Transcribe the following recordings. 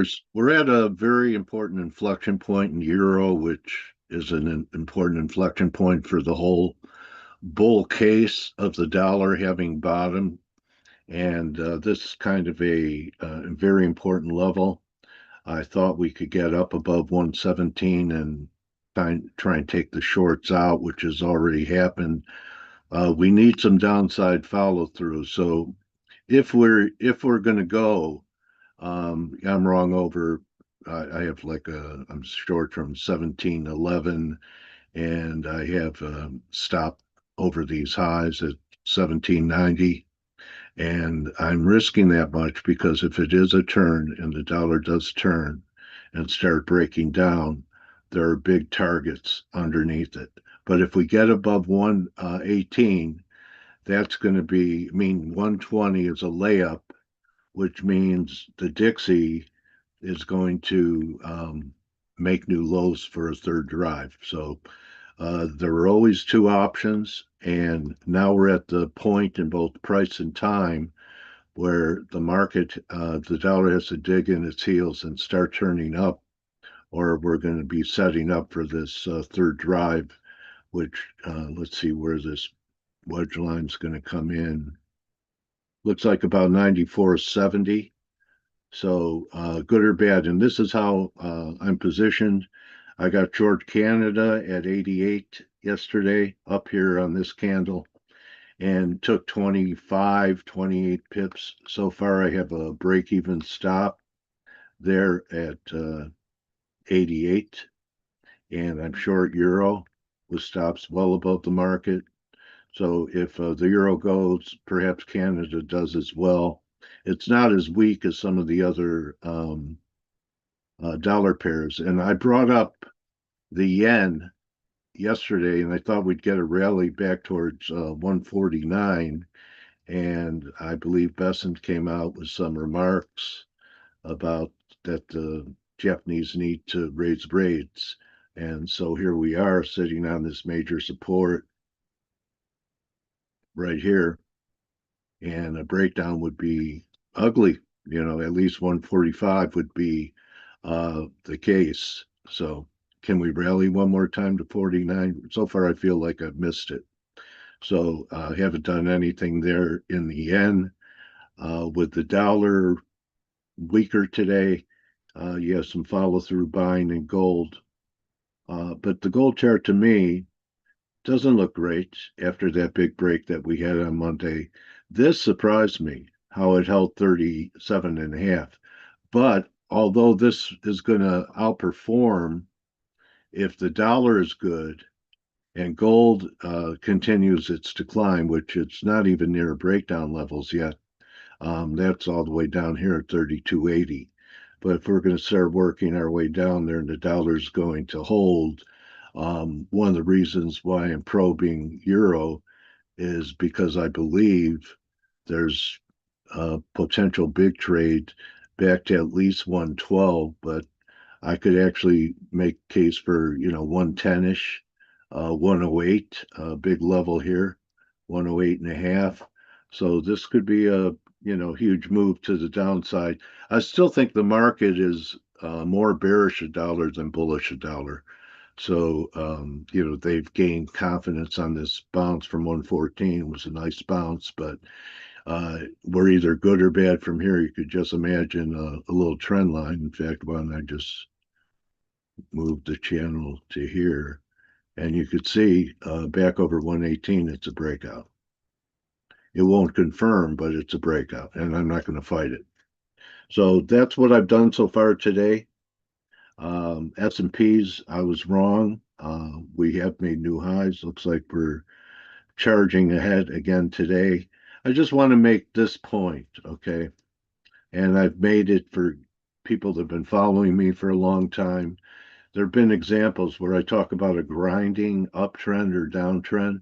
traders, we're at a very important inflection point in euro, which is an important inflection point for the whole bull case of the dollar having bottomed. And this is kind of a very important level. I thought we could get up above 117 and try and take the shorts out, which has already happened. We need some downside follow through. So if we're going to go, I'm wrong over. I have I'm short from 1711, and I have stopped over these highs at 1790. And I'm risking that much because if it is a turn and the dollar does turn and start breaking down, there are big targets underneath it. But if we get above 118, that's going to mean 120 is a layup, which means the Dixie is going to make new lows for a third drive. So there were always two options, and now we're at the point in both price and time where the market, the dollar has to dig in its heels and start turning up, or we're going to be setting up for this third drive, which let's see where this wedge line is going to come in. Looks like about 94.70. So good or bad. And this is how I'm positioned. I got short Canada at 88 yesterday up here on this candle and took 25, 28 pips. So far, I have a break even stop there at 88. And I'm short euro with stops well above the market. So if the euro goes, perhaps Canada does as well. It's not as weak as some of the other dollar pairs. And I brought up the yen yesterday, and I thought we'd get a rally back towards 149. And I believe Besant came out with some remarks about that the Japanese need to raise rates. And so here we are sitting on this major support right here. And a breakdown would be ugly. At least 145 would be the case. So can we rally one more time to 49? So far, I feel like I've missed it. So I haven't done anything there in the yen. With the dollar weaker today, you have some follow through buying in gold. But the gold chart to me doesn't look great after that big break that we had on Monday. This surprised me how it held 37.5. But although this is going to outperform if the dollar is good and gold continues its decline, which it's not even near breakdown levels yet, that's all the way down here at 32.80. But if we're going to start working our way down there and the dollar's going to hold, one of the reasons why I'm probing euro is because I believe there's a potential big trade back to at least 112, but I could actually make case for 110ish, 108, a big level here, 108 and a half. So this could be a huge move to the downside. I still think the market is more bearish a dollar than bullish a dollar. So they've gained confidence on this bounce from 114. It was a nice bounce, but we're either good or bad from here. You could just imagine a little trend line. In fact, why don't I just move the channel to here, and you could see back over 118, it's a breakout. It won't confirm, but it's a breakout, and I'm not going to fight it. So that's what I've done so far today. S&Ps, I was wrong. We have made new highs. Looks like we're charging ahead again today. I just want to make this point, okay? And I've made it for people that have been following me for a long time. There have been examples where I talk about a grinding uptrend or downtrend,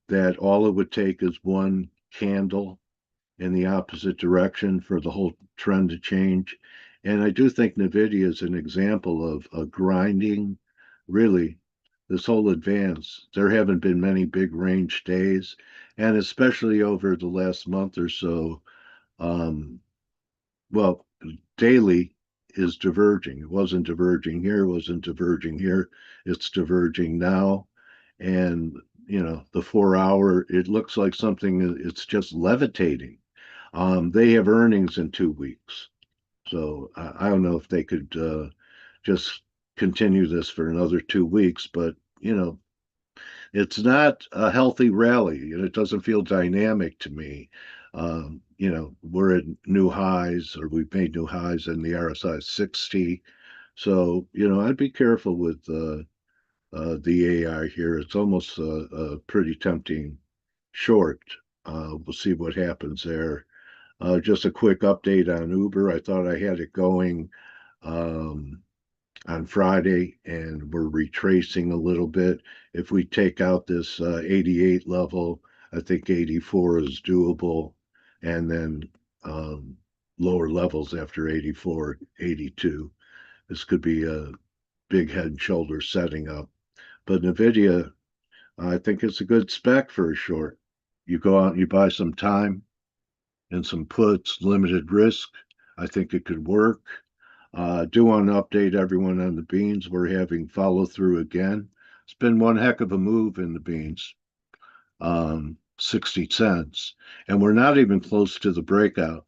that all it would take is one candle in the opposite direction for the whole trend to change. And I do think Nvidia is an example of a grinding, really, this whole advance. There haven't been many big range days, and especially over the last month or so, well, daily is diverging. It wasn't diverging here, wasn't diverging here. It's diverging now. And, the 4 hour, it looks like something, it's just levitating. They have earnings in 2 weeks. So I don't know if they could just continue this for another 2 weeks, but, it's not a healthy rally and it doesn't feel dynamic to me. We're at new highs or we've made new highs in the RSI 60. So, I'd be careful with the AI here. It's almost a pretty tempting short. We'll see what happens there. Just a quick update on Uber. I thought I had it going um, on Friday, and we're retracing a little bit. If we take out this 88 level, I think 84 is doable, and then lower levels after 84, 82. This could be a big head and shoulders setting up. But Nvidia, I think it's a good spec for a short. You go out and you buy some time and some puts, limited risk. I think it could work. Do want to update everyone on the beans. We're having follow through again. It's been one heck of a move in the beans, 60 cents. And we're not even close to the breakout.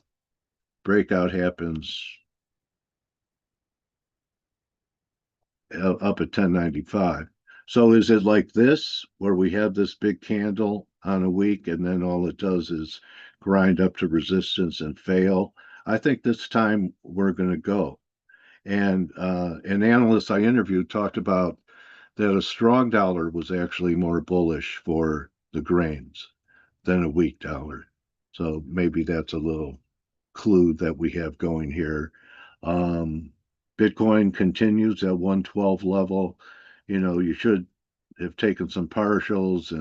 Breakout happens up at 1095. So is it like this, where we have this big candle on a week and then all it does is grind up to resistance and fail? I think this time we're going to go. And an analyst I interviewed talked about that a strong dollar was actually more bullish for the grains than a weak dollar. So maybe that's a little clue that we have going here. Um, Bitcoin continues at 112 level. You should have taken some partials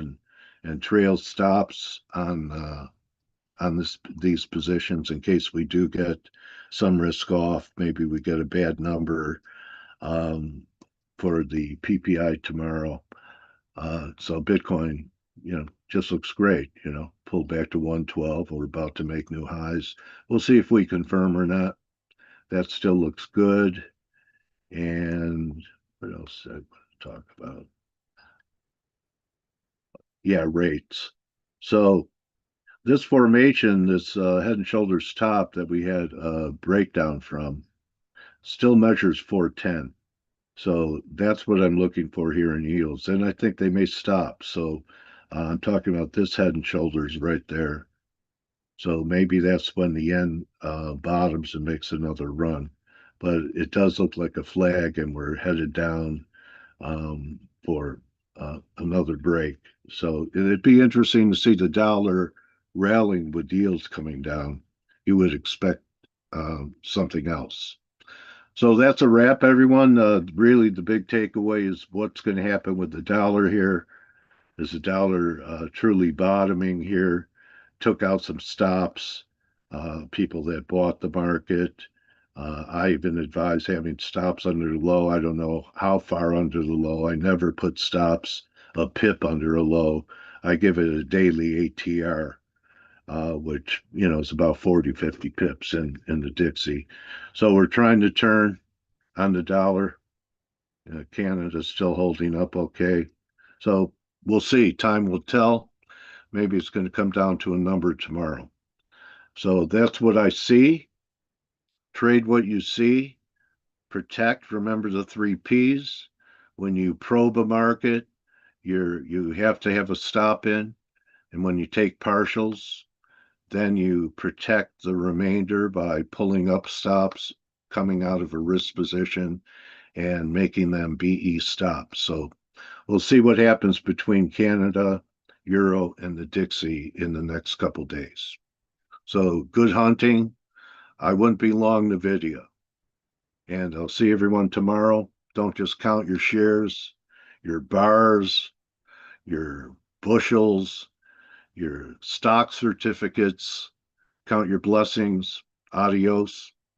and trail stops on these positions in case we do get some risk off. Maybe we get a bad number um, for the PPI tomorrow. So Bitcoin, just looks great. Pulled back to 112. We're about to make new highs. We'll see if we confirm or not. That still looks good. And what else I want to talk about? Yeah, rates. So this formation, this head and shoulders top that we had a breakdown from, still measures 410. So that's what I'm looking for here in yields. And I think they may stop. So I'm talking about this head and shoulders right there. So maybe that's when the yen bottoms and makes another run. But it does look like a flag, and we're headed down for another break. So it'd be interesting to see the dollar rallying with yields coming down. You would expect something else. So that's a wrap, everyone. Really, the big takeaway is what's going to happen with the dollar here. Is the dollar truly bottoming here? Took out some stops, people that bought the market. I even advise having stops under the low. I don't know how far under the low. I never put stops a pip under a low. I give it a daily ATR, which, is about 40, 50 pips in the Dixie. So we're trying to turn on the dollar. Canada's still holding up okay. So we'll see. Time will tell. Maybe it's going to come down to a number tomorrow. So that's what I see. Trade what you see. Protect. Remember the 3 Ps. When you probe a market, you have to have a stop in. And when you take partials, then you protect the remainder by pulling up stops, coming out of a risk position, and making them BE stops. So we'll see what happens between Canada, Euro, and the Dixie in the next couple days. So good hunting. I wouldn't be long the video. And I'll see everyone tomorrow. Don't just count your shares, your bars, your bushels, your stock certificates. Count your blessings. Adios.